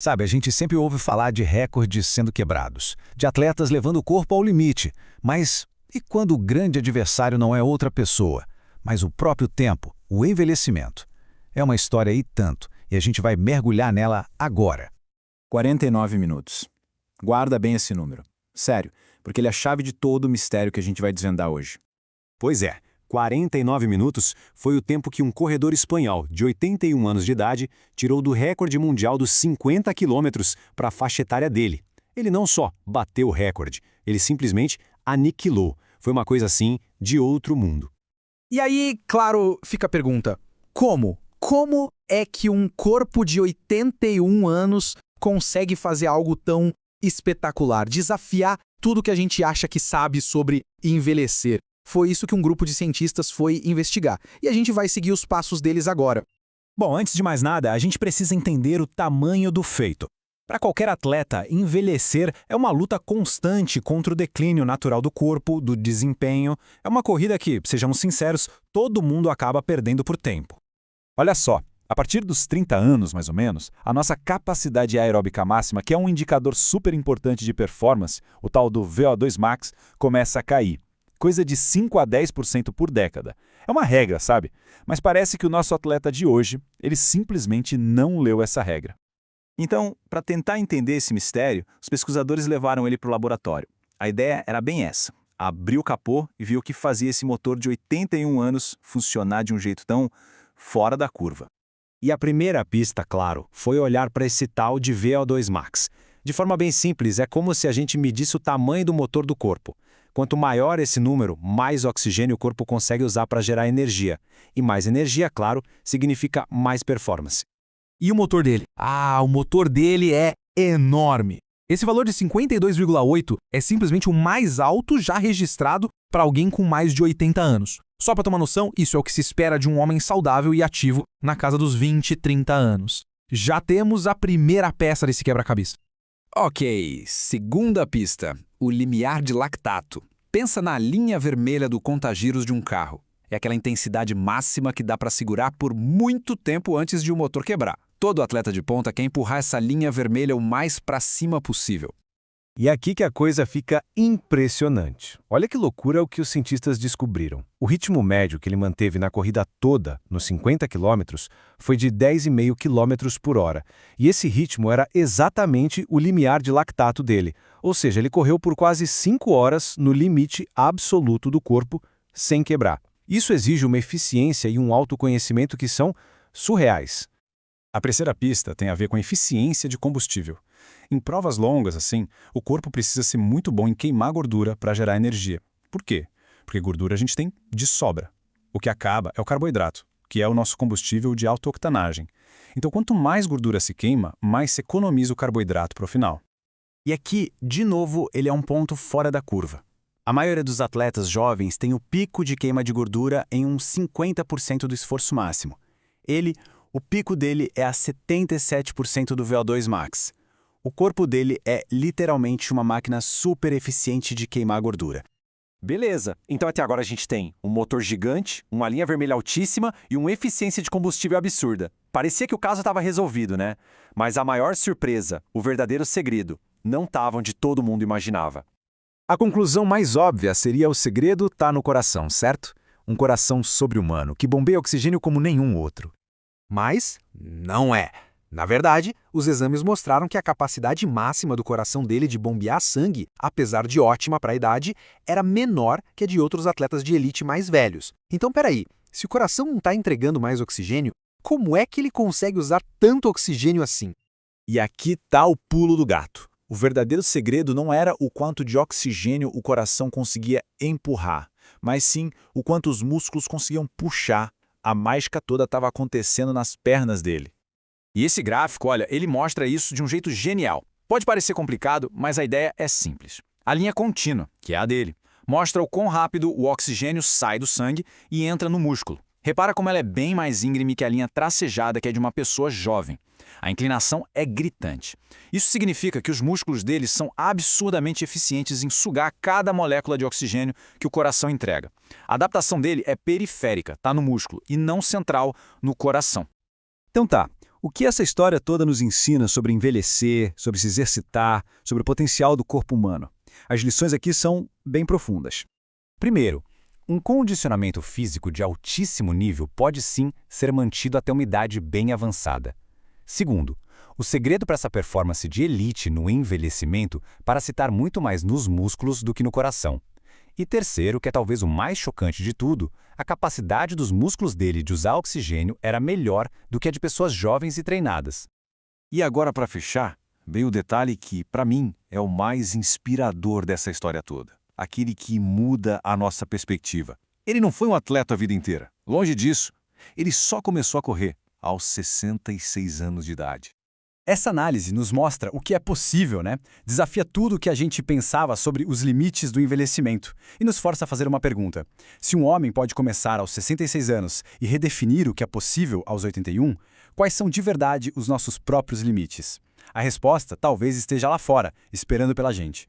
Sabe, a gente sempre ouve falar de recordes sendo quebrados, de atletas levando o corpo ao limite. Mas e quando o grande adversário não é outra pessoa, mas o próprio tempo, o envelhecimento? É uma história e tanto, e a gente vai mergulhar nela agora. 49 minutos. Guarda bem esse número. Sério, porque ele é a chave de todo o mistério que a gente vai desvendar hoje. Pois é, 49 minutos foi o tempo que um corredor espanhol de 81 anos de idade tirou do recorde mundial dos 50 quilômetros para a faixa etária dele. Ele não só bateu o recorde, ele simplesmente aniquilou. Foi uma coisa assim de outro mundo. E aí, claro, fica a pergunta: como? Como é que um corpo de 81 anos consegue fazer algo tão espetacular, desafiar tudo que a gente acha que sabe sobre envelhecer? Foi isso que um grupo de cientistas foi investigar. E a gente vai seguir os passos deles agora. Bom, antes de mais nada, a gente precisa entender o tamanho do feito. Para qualquer atleta, envelhecer é uma luta constante contra o declínio natural do corpo, do desempenho. É uma corrida que, sejamos sinceros, todo mundo acaba perdendo por tempo. Olha só, a partir dos 30 anos, mais ou menos, a nossa capacidade aeróbica máxima, que é um indicador super importante de performance, o tal do VO2 max, começa a cair. Coisa de 5 a 10% por década. É uma regra, sabe? Mas parece que o nosso atleta de hoje, ele simplesmente não leu essa regra. Então, para tentar entender esse mistério, os pesquisadores levaram ele para o laboratório. A ideia era bem essa: abrir o capô e ver o que fazia esse motor de 81 anos funcionar de um jeito tão fora da curva. E a primeira pista, claro, foi olhar para esse tal de VO2 max. De forma bem simples, é como se a gente medisse o tamanho do motor do corpo. Quanto maior esse número, mais oxigênio o corpo consegue usar para gerar energia. E mais energia, claro, significa mais performance. E o motor dele? O motor dele é enorme. Esse valor de 52,8 é simplesmente o mais alto já registrado para alguém com mais de 80 anos. Só para tomar noção, isso é o que se espera de um homem saudável e ativo na casa dos 20, 30 anos. Já temos a primeira peça desse quebra-cabeça. Ok, segunda pista, o limiar de lactato. Pensa na linha vermelha do contagiros de um carro. É aquela intensidade máxima que dá para segurar por muito tempo antes de o motor quebrar. Todo atleta de ponta quer empurrar essa linha vermelha o mais para cima possível. E aqui que a coisa fica impressionante. Olha que loucura o que os cientistas descobriram. O ritmo médio que ele manteve na corrida toda, nos 50 quilômetros, foi de 10,5 km por hora. E esse ritmo era exatamente o limiar de lactato dele. Ou seja, ele correu por quase 5 horas no limite absoluto do corpo, sem quebrar. Isso exige uma eficiência e um autoconhecimento que são surreais. A terceira pista tem a ver com a eficiência de combustível. Em provas longas, assim, o corpo precisa ser muito bom em queimar gordura para gerar energia. Por quê? Porque gordura a gente tem de sobra. O que acaba é o carboidrato, que é o nosso combustível de alta octanagem. Então, quanto mais gordura se queima, mais se economiza o carboidrato para o final. E aqui, de novo, ele é um ponto fora da curva. A maioria dos atletas jovens tem o pico de queima de gordura em uns 50% do esforço máximo. O pico dele é a 77% do VO2 max. O corpo dele é literalmente uma máquina super eficiente de queimar gordura. Beleza, então até agora a gente tem um motor gigante, uma linha vermelha altíssima e uma eficiência de combustível absurda. Parecia que o caso estava resolvido, né? Mas a maior surpresa, o verdadeiro segredo, não estava onde todo mundo imaginava. A conclusão mais óbvia seria o segredo tá no coração, certo? Um coração sobre-humano que bombeia oxigênio como nenhum outro. Mas não é. Na verdade, os exames mostraram que a capacidade máxima do coração dele de bombear sangue, apesar de ótima para a idade, era menor que a de outros atletas de elite mais velhos. Então, peraí, se o coração não está entregando mais oxigênio, como é que ele consegue usar tanto oxigênio assim? E aqui tá o pulo do gato. O verdadeiro segredo não era o quanto de oxigênio o coração conseguia empurrar, mas sim o quanto os músculos conseguiam puxar. A mágica toda estava acontecendo nas pernas dele. E esse gráfico, olha, ele mostra isso de um jeito genial. Pode parecer complicado, mas a ideia é simples. A linha contínua, que é a dele, mostra o quão rápido o oxigênio sai do sangue e entra no músculo. Repara como ela é bem mais íngreme que a linha tracejada, que é de uma pessoa jovem. A inclinação é gritante. Isso significa que os músculos deles são absurdamente eficientes em sugar cada molécula de oxigênio que o coração entrega. A adaptação dele é periférica, está no músculo, e não central no coração. Então tá, O que essa história toda nos ensina sobre envelhecer, sobre se exercitar, sobre o potencial do corpo humano? As lições aqui são bem profundas. Primeiro, um condicionamento físico de altíssimo nível pode sim ser mantido até uma idade bem avançada. Segundo, o segredo para essa performance de elite no envelhecimento parece estar muito mais nos músculos do que no coração. E terceiro, que é talvez o mais chocante de tudo, a capacidade dos músculos dele de usar oxigênio era melhor do que a de pessoas jovens e treinadas. E agora, para fechar, vem o detalhe que, para mim, é o mais inspirador dessa história toda. Aquele que muda a nossa perspectiva. Ele não foi um atleta a vida inteira. Longe disso. Ele só começou a correr aos 66 anos de idade. Essa análise nos mostra o que é possível, né? Desafia tudo o que a gente pensava sobre os limites do envelhecimento e nos força a fazer uma pergunta. Se um homem pode começar aos 66 anos e redefinir o que é possível aos 81, quais são de verdade os nossos próprios limites? A resposta talvez esteja lá fora, esperando pela gente.